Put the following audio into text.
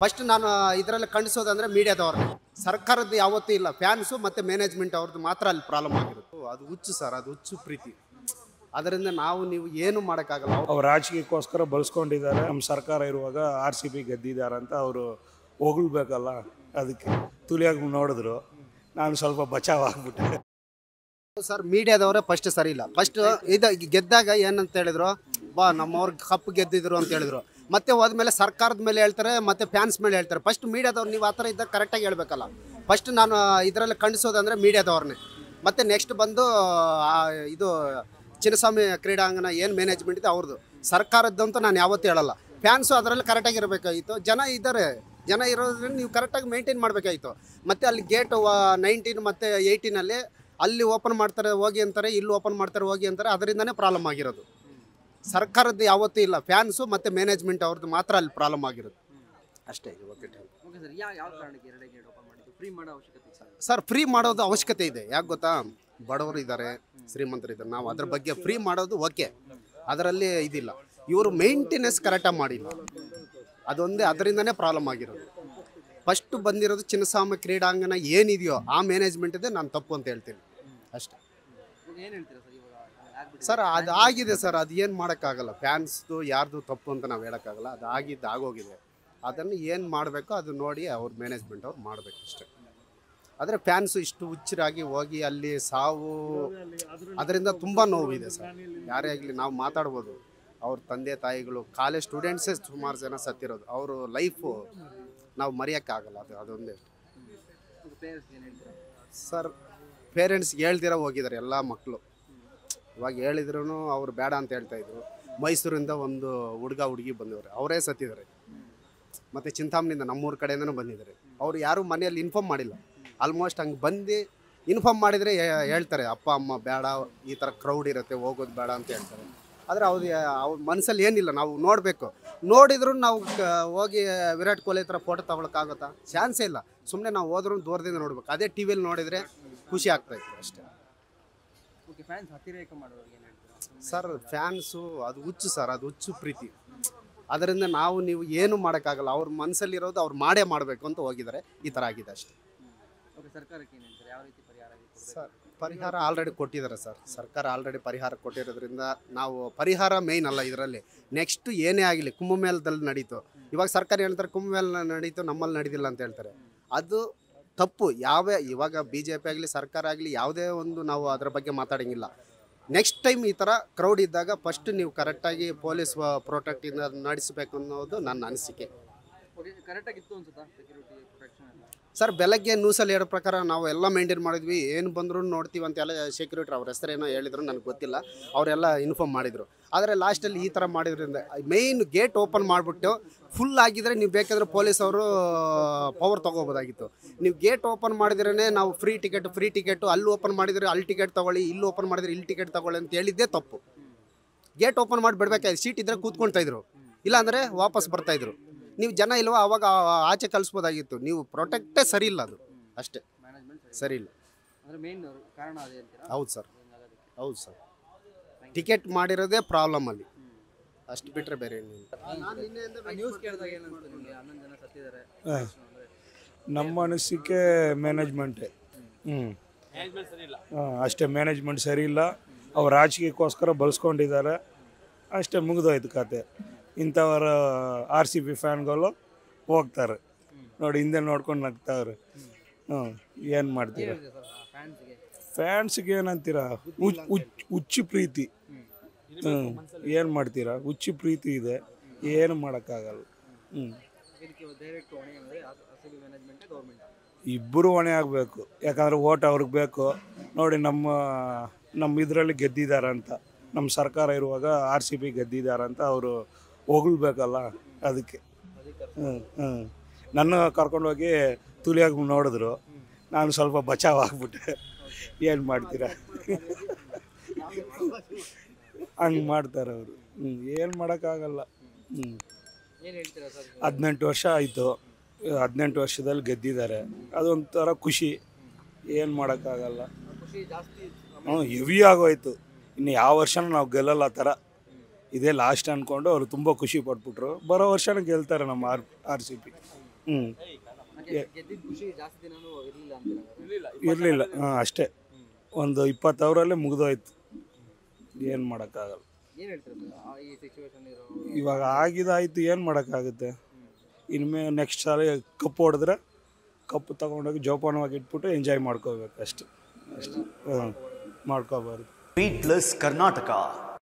First ನಾನು ಇದರಲ್ಲಿ ಖಂಡಿಸೋದಂದ್ರೆ ಮೀಡಿಯಾದವ್ರನ್ನೇ. ಸರ್ಕಾರದ್ದು ಯಾವತ್ತೂ ಇಲ್ಲ, ಫ್ಯಾನ್ಸು ಮತ್ತು ಮ್ಯಾನೇಜ್ಮೆಂಟ್ ಅವ್ರದ್ದು ಮಾತ್ರ ಅಲ್ಲಿ ಪ್ರಾಬ್ಲಮ್ ಆಗಿರುತ್ತೆ. ಅದು ಹುಚ್ಚು ಸರ್, ಅದು ಹುಚ್ಚು ಪ್ರೀತಿ. ಅದರಿಂದ ನೀವು ಏನು ಮಾಡೋಕ್ಕಾಗಲ್ಲ. ಅವ್ರು ರಾಜಕೀಯಕ್ಕೋಸ್ಕರ ಬಳಸ್ಕೊಂಡಿದ್ದಾರೆ. ನಮ್ಮ ಸರ್ಕಾರ ಇರುವಾಗ RCB ಗೆದ್ದಿದ್ದಾರೆ ಅಂತ ಅವರು ಹೊಗಳ್ಬೇಕಲ್ಲ, ಅದಕ್ಕೆ ತುಲಿಯಾಗಿ ನೋಡಿದ್ರು. ನಾನು ಸ್ವಲ್ಪ ಬಚಾವ್ ಆಗ್ಬಿಟ್ಟೆ. ಸರ್ ಮೀಡಿಯಾದವರೇ ಫಸ್ಟ್ ಸರಿ ಇಲ್ಲ. ಫಸ್ಟ್ ಇದು ಗೆದ್ದಾಗ ಏನಂತ ಹೇಳಿದ್ರು, ನಮ್ಮವ್ರಿಗೆ ಕಪ್ಪು ಗೆದ್ದಿದ್ರು ಅಂತ ಹೇಳಿದ್ರು. ಮತ್ತೆ ಹೋದ್ಮೇಲೆ ಸರ್ಕಾರದ ಮೇಲೆ ಹೇಳ್ತಾರೆ, ಮತ್ತೆ ಫ್ಯಾನ್ಸ್ ಮೇಲೆ ಹೇಳ್ತಾರೆ. ಫಸ್ಟ್ ಮೀಡಿಯಾದವ್ರು ನೀವು ಆ ಥರ ಇದ್ದಾಗ ಕರೆಕ್ಟಾಗಿ ಹೇಳ್ಬೇಕಲ್ಲ. ಫಸ್ಟ್ ನಾನು ಇದರಲ್ಲಿ ಖಂಡಿಸೋದಂದ್ರೆ ಮೀಡಿಯಾದವ್ರನ್ನೇ. ಮತ್ತು ನೆಕ್ಸ್ಟ್ ಬಂದು ಇದು ಚಿನ್ನಸ್ವಾಮಿ ಕ್ರೀಡಾಂಗಣ ಏನು ಮ್ಯಾನೇಜ್ಮೆಂಟ್ ಇದೆ ಅವ್ರದ್ದು. ಸರ್ಕಾರದ್ದಂತೂ ನಾನು ಯಾವತ್ತೂ ಹೇಳಲ್ಲ. ಫ್ಯಾನ್ಸು ಅದರಲ್ಲಿ ಕರೆಕ್ಟಾಗಿ ಇರಬೇಕಾಗಿತ್ತು. ಜನ ಇದ್ದಾರೆ, ಜನ ಇರೋದ್ರಿಂದ ನೀವು ಕರೆಕ್ಟಾಗಿ ಮೇಂಟೈನ್ ಮಾಡಬೇಕಾಗಿತ್ತು. ಮತ್ತು ಅಲ್ಲಿ ಗೇಟ್ 19 ಮತ್ತು 18 ಅಲ್ಲಿ ಓಪನ್ ಮಾಡ್ತಾರೆ ಹೋಗಿ ಅಂತಾರೆ, ಇಲ್ಲಿ ಓಪನ್ ಮಾಡ್ತಾರೆ ಹೋಗಿ ಅಂತಾರೆ. ಅದರಿಂದನೇ ಪ್ರಾಬ್ಲಮ್ ಆಗಿರೋದು. ಸರ್ಕಾರದ್ದು ಯಾವತ್ತೂ ಇಲ್ಲ, ಫ್ಯಾನ್ಸು ಮತ್ತು ಮ್ಯಾನೇಜ್ಮೆಂಟ್ ಅವ್ರದ್ದು ಮಾತ್ರ ಅಲ್ಲಿ ಪ್ರಾಬ್ಲಮ್ ಆಗಿರೋದು ಅಷ್ಟೇ. ಓಕೆ ಸರ್, ಯಾವ ಕಾರಣಕ್ಕೆ ಎರಡೇ ಗೇಟ್ ಓಪನ್ ಮಾಡಿದ್ದು? ಫ್ರೀ ಮಾಡೋ ಅವಶ್ಯಕತೆ ಸರ್ ಫ್ರೀ ಮಾಡೋದು ಅವಶ್ಯಕತೆ ಇದೆ. ಯಾಕೆ ಗೊತ್ತಾ, ಬಡವರು ಇದ್ದಾರೆ, ಶ್ರೀಮಂತರು ಇದ್ದಾರೆ. ನಾವು ಅದ್ರ ಬಗ್ಗೆ ಫ್ರೀ ಮಾಡೋದು ಓಕೆ, ಅದರಲ್ಲಿ ಇದಿಲ್ಲ. ಇವರು ಮೇಂಟೆನೆನ್ಸ್ ಕರೆಕ್ಟಾಗಿ ಮಾಡಿಲ್ಲ, ಅದೊಂದೇ, ಅದರಿಂದನೇ ಪ್ರಾಬ್ಲಮ್ ಆಗಿರೋದು. ಫಸ್ಟ್ ಬಂದಿರೋದು ಚಿನ್ನಸ್ವಾಮಿ ಕ್ರೀಡಾಂಗಣ ಏನಿದೆಯೋ ಆ ಮ್ಯಾನೇಜ್ಮೆಂಟ್ ಇದೆ, ನಾನು ತಪ್ಪು ಅಂತ ಹೇಳ್ತೀನಿ ಅಷ್ಟೇ. ಏನು ಹೇಳ್ತೀರಾ ಸರ್ ಇವಾಗ? ಸರ್ ಅದು ಆಗಿದೆ ಸರ್, ಅದು ಏನು ಮಾಡೋಕ್ಕಾಗಲ್ಲ. ಫ್ಯಾನ್ಸ್ದು ಯಾರ್ದು ತಪ್ಪು ಅಂತ ನಾವು ಹೇಳೋಕ್ಕಾಗಲ್ಲ. ಅದು ಆಗಿದ್ದು ಆಗೋಗಿದೆ. ಅದನ್ನು ಏನು ಮಾಡಬೇಕೋ ಅದು ನೋಡಿ ಅವ್ರ ಮ್ಯಾನೇಜ್ಮೆಂಟ್ ಅವ್ರು ಮಾಡಬೇಕು ಅಷ್ಟೇ. ಆದರೆ ಫ್ಯಾನ್ಸು ಇಷ್ಟು ಹುಚ್ಚರಾಗಿ ಹೋಗಿ ಅಲ್ಲಿ ಸಾವು, ಅದರಿಂದ ತುಂಬ ನೋವಿದೆ ಸರ್. ಯಾರೇ ಆಗಲಿ ನಾವು ಮಾತಾಡ್ಬೋದು, ಅವ್ರ ತಂದೆ ತಾಯಿಗಳು, ಕಾಲೇಜ್ ಸ್ಟೂಡೆಂಟ್ಸೇ ಸುಮಾರು ಜನ ಸತ್ತಿರೋದು. ಅವರು ಲೈಫು ನಾವು ಮರೆಯೋಕ್ಕಾಗಲ್ಲ. ಅದೊಂದೇ ಸರ್. ಪೇರೆಂಟ್ಸ್ಗೆ ಹೇಳ್ದಿರ ಹೋಗಿದ್ದಾರೆ ಎಲ್ಲ ಮಕ್ಕಳು. ಇವಾಗ ಹೇಳಿದ್ರು ಅವ್ರು ಬೇಡ ಅಂತ ಹೇಳ್ತಾಯಿದ್ರು. ಮೈಸೂರಿಂದ ಒಂದು ಹುಡುಗಿ ಬಂದವರು, ಅವರೇ ಸತ್ತಿದ್ದಾರೆ. ಮತ್ತು ಚಿಂತಾಮಣಿಯಿಂದ ನಮ್ಮೂರ ಕಡೆಯಿಂದನೂ ಬಂದಿದ್ದಾರೆ. ಅವರು ಯಾರೂ ಮನೆಯಲ್ಲಿ ಇನ್ಫಾರ್ಮ್ ಮಾಡಿಲ್ಲ. ಆಲ್ಮೋಸ್ಟ್ ಹಂಗೆ ಬಂದು ಇನ್ಫಾರ್ಮ್ ಮಾಡಿದರೆ ಹೇಳ್ತಾರೆ, ಅಪ್ಪ ಅಮ್ಮ ಬೇಡ, ಈ ಥರ ಕ್ರೌಡ್ ಇರುತ್ತೆ, ಹೋಗೋದು ಬೇಡ ಅಂತ ಹೇಳ್ತಾರೆ. ಆದರೆ ಅವ್ರ ಮನಸ್ಸಲ್ಲಿ ಏನಿಲ್ಲ, ನಾವು ನೋಡಬೇಕು. ನೋಡಿದ್ರು ನಾವು ಹೋಗಿ ವಿರಾಟ್ ಕೊಹ್ಲಿ ಥರ ಫೋಟೋ ತಗೊಳಕ್ಕಾಗುತ್ತಾ? ಚಾನ್ಸೇ ಇಲ್ಲ. ಸುಮ್ಮನೆ ನಾವು ಹೋದ್ರೂ ದೂರದಿಂದ ನೋಡ್ಬೇಕು. ಅದೇ ಟಿ ವಿಯಲ್ಲಿ ನೋಡಿದರೆ ಖುಷಿ ಆಗ್ತಾಯಿತ್ತು ಅಷ್ಟೇ. ಓಕೆ, ಫ್ಯಾನ್ಸ್ ಅತಿರೇಕ ಮಾಡೋರಿಗೆ ಏನು ಹೇಳ್ತೀರಾ? ಸರ್ ಫ್ಯಾನ್ಸು ಅದು ಹುಚ್ಚು ಸರ್, ಅದು ಹುಚ್ಚು ಪ್ರೀತಿ. ಅದರಿಂದ ನೀವು ಏನು ಮಾಡೋಕ್ಕಾಗಲ್ಲ. ಅವ್ರ ಮನಸ್ಸಲ್ಲಿರೋದು ಅವ್ರು ಮಾಡಬೇಕು ಅಂತ ಹೋಗಿದ್ದಾರೆ. ಈ ಥರ ಆಗಿದೆ ಅಷ್ಟೇ. ಓಕೆ, ಸರ್ಕಾರಕ್ಕೆ ಏನು ಹೇಳ್ತಾರೆ? ಯಾವ ರೀತಿ ಪರಿಹಾರ ಸರ್ ಪರಿಹಾರ ಆಲ್ರೆಡಿ ಕೊಟ್ಟಿದ್ದಾರೆ ಸರ್. ಸರ್ಕಾರ ಆಲ್ರೆಡಿ ಪರಿಹಾರ ಕೊಟ್ಟಿರೋದ್ರಿಂದ ನಾವು ಪರಿಹಾರ ಮೇಯ್ನ್ ಅಲ್ಲ ಇದರಲ್ಲಿ. ನೆಕ್ಸ್ಟ್ ಏನೇ ಆಗಲಿ, ಕುಂಭಮೇಳದಲ್ಲಿ ನಡೀತು. ಇವಾಗ ಸರ್ಕಾರ ಹೇಳ್ತಾರೆ ಕುಂಭಮೇಳ ನಡೀತು, ನಮ್ಮಲ್ಲಿ ನಡೆದಿಲ್ಲ ಅಂತ ಹೇಳ್ತಾರೆ. ಅದು ತಪ್ಪು. ಇವಾಗ BJP ಆಗಲಿ ಸರ್ಕಾರ ಆಗಲಿ ಯಾವುದೇ ಒಂದು ನಾವು ಅದರ ಬಗ್ಗೆ ಮಾತಾಡೋಂಗಿಲ್ಲ. ನೆಕ್ಸ್ಟ್ ಟೈಮ್ ಈ ಥರ ಕ್ರೌಡ್ ಇದ್ದಾಗ ಫಸ್ಟ್ ನೀವು ಕರೆಕ್ಟಾಗಿ ಪೊಲೀಸ್ ಪ್ರೊಟೆಕ್ಟಿಂದ ನಡೆಸಬೇಕು ಅನ್ನೋದು ನನ್ನ ಅನಿಸಿಕೆ. ಓಕೆ, ಕರೆಕ್ಟಾಗಿತ್ತು ಅನ್ಸುತ್ತಾ ಸೆಕ್ಯೂರಿಟಿ ಪ್ರೊಟೆಕ್ಷನ್ ಎಲ್ಲ? ಸರ್ ಬೆಳಗ್ಗೆ ನ್ಯೂಸಲ್ಲಿ ಹೇಳೋ ಪ್ರಕಾರ ನಾವು ಎಲ್ಲ ಮೇಂಟೈನ್ ಮಾಡಿದ್ವಿ, ಏನು ಬಂದರೂ ನೋಡ್ತೀವಿ ಅಂತ ಎಲ್ಲ ಸೆಕ್ಯೂರಿಟಿ ಅವ್ರ ಹೆಸರೇನೋ ಹೇಳಿದ್ರು, ನನಗೆ ಗೊತ್ತಿಲ್ಲ. ಅವರೆಲ್ಲ ಇನ್ಫಾರ್ಮ್ ಮಾಡಿದರು. ಆದರೆ ಲಾಸ್ಟಲ್ಲಿ ಈ ಥರ ಮಾಡಿದ್ರಿಂದ ಮೇಯ್ನ್ ಗೇಟ್ ಓಪನ್ ಮಾಡಿಬಿಟ್ಟು ಫುಲ್ ಆಗಿದ್ರೆ ನೀವು ಬೇಕಾದರೆ ಪೊಲೀಸ್ ಅವರು ಪವರ್ ತೊಗೋಬೋದಾಗಿತ್ತು. ನೀವು ಗೇಟ್ ಓಪನ್ ಮಾಡಿದ್ರೇ ನಾವು ಫ್ರೀ ಟಿಕೆಟು ಅಲ್ಲಿ ಓಪನ್ ಮಾಡಿದರೆ ಅಲ್ಲಿ ಟಿಕೆಟ್ ತೊಗೊಳ್ಳಿ, ಇಲ್ಲಿ ಓಪನ್ ಮಾಡಿದರೆ ಇಲ್ಲಿ ಟಿಕೆಟ್ ತೊಗೊಳ್ಳಿ ಅಂತ ಹೇಳಿದ್ದೇ ತಪ್ಪು. ಗೇಟ್ ಓಪನ್ ಮಾಡಿ ಬಿಡಬೇಕಾಯ್ತು. ಸೀಟ್ ಇದ್ದರೆ ಕೂತ್ಕೊಳ್ತಾಯಿದ್ರು, ಇಲ್ಲಾಂದರೆ ವಾಪಸ್ ಬರ್ತಾಯಿದ್ರು. ನೀವು ಜನ ಇಲ್ವಾ ಅವಾಗ ಆಚೆ ಕಳಿಸ್ಬೋದಾಗಿತ್ತು. ನೀವು ಪ್ರೊಟೆಕ್ಟೇ ಸರಿ ಇಲ್ಲ, ಅದು ಅಷ್ಟೇ, ಮ್ಯಾನೇಜ್ಮೆಂಟ್ ಸರಿ ಇಲ್ಲ. ಅಂದರೆ ಮೇನ್ ಕಾರಣ ಅದೇ ಅಂತೀರಾ? ಹೌದು ಸರ್, ಹೌದು ಸರ್. ಟಿಕೆಟ್ ಮಾಡಿರೋದೇ ಪ್ರಾಬ್ಲಮ್ ಅಲ್ಲಿ, ಅಷ್ಟು ಬಿಟ್ಟರೆ ಬೇರೆ ಏನಿಲ್ಲ. ನ್ಯೂಸ್ ಕೇಳಿದಾಗ ಏನಂತ ನಿಮಗೆ? 11 ಜನ ಸತ್ತಿದ್ದಾರೆ. ನಮ್ಮ ಅನಿಸಿಕೆ ಮ್ಯಾನೇಜ್ಮೆಂಟೇ. ಅಷ್ಟೇ, ಮ್ಯಾನೇಜ್ಮೆಂಟ್ ಸರಿ ಇಲ್ಲ. ಅವ್ರು ರಾಜಕೀಯಕ್ಕೋಸ್ಕರ ಬಳಸ್ಕೊಂಡಿದ್ದಾರೆ ಅಷ್ಟೇ, ಮುಗಿದೋಯ್ತು ಕತೆ. ಇಂಥವರು RCB ಫ್ಯಾನ್ಗಳು ಹೋಗ್ತಾರೆ ನೋಡಿ, ಹಿಂದೆ ನೋಡ್ಕೊಂಡು ನಗ್ತಾವ್ರೆ. ಏನು ಮಾಡ್ತೀರ? ಫ್ಯಾನ್ಸ್ಗೆ ಏನಂತೀರ? ಹುಚ್ಚು ಪ್ರೀತಿ. ಏನು ಮಾಡ್ತೀರಾ? ಹುಚ್ಚು ಪ್ರೀತಿ ಇದೆ, ಏನು ಮಾಡೋಕ್ಕಾಗಲ್ಲ. ಇಬ್ಬರು ಹೊಣೆ ಆಗಬೇಕು. ಯಾಕಂದರೆ ಓಟ್ ಅವ್ರಿಗೆ ಬೇಕು ನೋಡಿ. ನಮ್ಮ ಇದರಲ್ಲಿ ಗೆದ್ದಿದ್ದಾರೆ ಅಂತ, ನಮ್ಮ ಸರ್ಕಾರ ಇರುವಾಗ RCB ಗೆದ್ದಿದ್ದಾರೆ ಅಂತ ಅವರು ಹೊಗಳ್ಬೇಕಲ್ಲ, ಅದಕ್ಕೆ. ನನ್ನ ಕರ್ಕೊಂಡೋಗಿ ತುಲಿಯಾಗಿ ನೋಡಿದ್ರು. ನಾನು ಸ್ವಲ್ಪ ಬಚಾವ್ ಆಗ್ಬಿಟ್ಟೆ. ಏನು ಮಾಡ್ತೀರಾ? ಹಂಗೆ ಮಾಡ್ತಾರೆ ಅವರು. ಏನು ಮಾಡೋಕ್ಕಾಗಲ್ಲ. 18 ವರ್ಷ ಆಯಿತು, 18 ವರ್ಷದಲ್ಲಿ ಗೆದ್ದಿದ್ದಾರೆ. ಅದೊಂಥರ ಖುಷಿ, ಏನು ಮಾಡೋಕ್ಕಾಗಲ್ಲ. ಹೆವಿ ಆಗೋಯ್ತು. ಇನ್ನು ಯಾವ ವರ್ಷನೂ ನಾವು ಗೆಲ್ಲಲ್ಲ ಆ ಥರ. ಇದೇ ಲಾಸ್ಟ್ ಅಂದ್ಕೊಂಡು ಅವರು ತುಂಬ ಖುಷಿ ಪಟ್ಬಿಟ್ರು. ಬರೋ ವರ್ಷನೇ ಗೆಲ್ತಾರೆ ನಮ್ಮ RCB. ಹ್ಞೂ ಗೆದ್ದಿದ್ದ ಖುಷಿ ಜಾಸ್ತಿ ದಿನನೂ ಇರಲಿಲ್ಲ ಅಂತೀರಾ? ಇರಲಿಲ್ಲ. ಅಷ್ಟೇ ಒಂದು 20 ಅವರಲ್ಲೇ ಮುಗಿದೋಯ್ತು. ಏನು ಮಾಡೋಕ್ಕಾಗಲ್ಲ. ಏನು ಹೇಳ್ತೀರಾ ಸರ್ ಈ ಸಿಚುವೇಶನ್ ಇರೋ? ಇವಾಗ ಆಗಿದಾಯ್ತು, ಏನು ಮಾಡೋಕ್ಕಾಗುತ್ತೆ. ಇನ್ಮೇ ನೆಕ್ಸ್ಟ್ ಸಾರಿ ಕಪ್ ಹೊಡೆದ್ರೆ ಕಪ್ಪು ತೊಗೊಂಡೋಗಿ ಜೋಪಾನವಾಗಿ ಇಟ್ಬಿಟ್ಟು ಎಂಜಾಯ್ ಮಾಡ್ಕೋಬೇಕು ಅಷ್ಟೆ. ಮಾಡ್ಕೋಬಾರ್ದು. ಬೀಟ್ಲೆಸ್ ಕರ್ನಾಟಕ.